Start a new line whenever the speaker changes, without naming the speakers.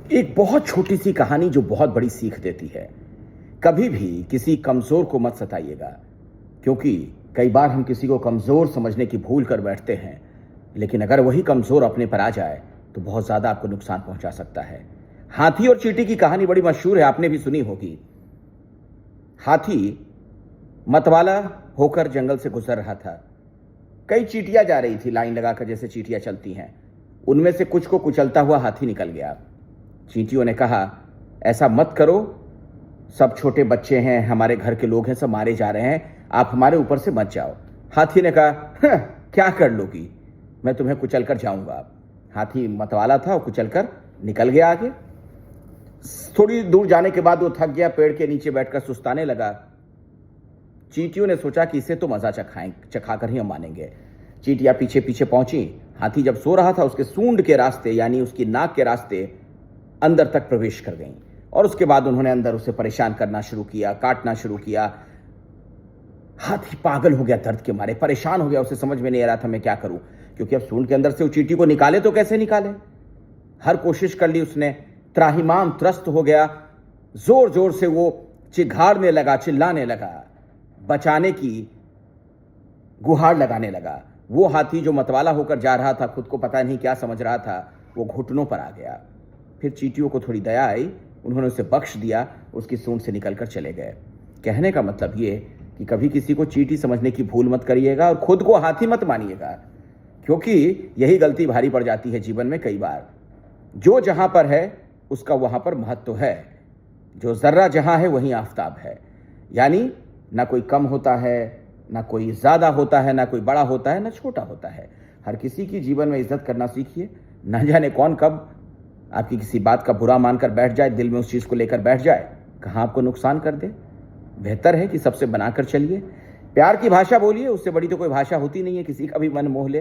एक बहुत छोटी सी कहानी जो बहुत बड़ी सीख देती है। कभी भी किसी कमजोर को मत सताइएगा, क्योंकि कई बार हम किसी को कमजोर समझने की भूल कर बैठते हैं, लेकिन अगर वही कमजोर अपने पर आ जाए तो बहुत ज्यादा आपको नुकसान पहुंचा सकता है। हाथी और चींटी की कहानी बड़ी मशहूर है, आपने भी सुनी होगी। हाथी मतवाला होकर जंगल से गुजर रहा था। कई चींटियां जा रही थी लाइन लगाकर, जैसे चींटियां चलती हैं। उनमें से कुछ को कुचलता हुआ हाथी निकल गया। चींटियों ने कहा, ऐसा मत करो, सब छोटे बच्चे हैं, हमारे घर के लोग हैं, सब मारे जा रहे हैं, आप हमारे ऊपर से मत जाओ। हाथी ने कहा, क्या कर लोगी, मैं तुम्हें कुचल कर जाऊंगा। हाथी मतवाला था और कुचल कर निकल गया आगे। थोड़ी दूर जाने के बाद वो थक गया, पेड़ के नीचे बैठकर सुस्ताने लगा। चींटियों ने सोचा कि इसे तो मजा चखा कर ही हम मानेंगे। चींटियां पीछे पीछे पहुंची। हाथी जब सो रहा था, उसके सूंड के रास्ते यानी उसकी नाक के रास्ते अंदर तक प्रवेश कर गईं, और उसके बाद उन्होंने अंदर उसे परेशान करना शुरू किया, काटना शुरू किया। हाथी पागल हो गया, दर्द के मारे परेशान हो गया। उसे समझ में नहीं आ रहा था मैं क्या करूं, क्योंकि अब सूंड के अंदर से वो चींटी को निकाले तो कैसे निकाले। हर कोशिश कर ली उसने, त्राहिमाम त्रस्त हो गया। जोर जोर से वो चिघाड़ने लगा, चिल्लाने लगा, बचाने की गुहार लगाने लगा। वो हाथी जो मतवाला होकर जा रहा था, खुद को पता नहीं क्या समझ रहा था, वो घुटनों पर आ गया। फिर चींटियों को थोड़ी दया आई, उन्होंने उसे बख्श दिया, उसकी सूंड से निकलकर चले गए। कहने का मतलब ये कि कभी किसी को चींटी समझने की भूल मत करिएगा और खुद को हाथी मत मानिएगा, क्योंकि यही गलती भारी पड़ जाती है जीवन में कई बार। जो जहां पर है उसका वहां पर महत्व है, जो जर्रा जहां है वहीं आफताब है। यानी ना कोई कम होता है, ना कोई ज्यादा होता है, ना कोई बड़ा होता है, ना छोटा होता है। हर किसी की जीवन में इज्जत करना सीखिए। न जाने कौन कब आपकी किसी बात का बुरा मानकर बैठ जाए, दिल में उस चीज को लेकर बैठ जाए, कहां आपको नुकसान कर दे। बेहतर है कि सबसे बनाकर चलिए, प्यार की भाषा बोलिए, उससे बड़ी तो कोई भाषा होती नहीं है किसी का भी मन मोह ले।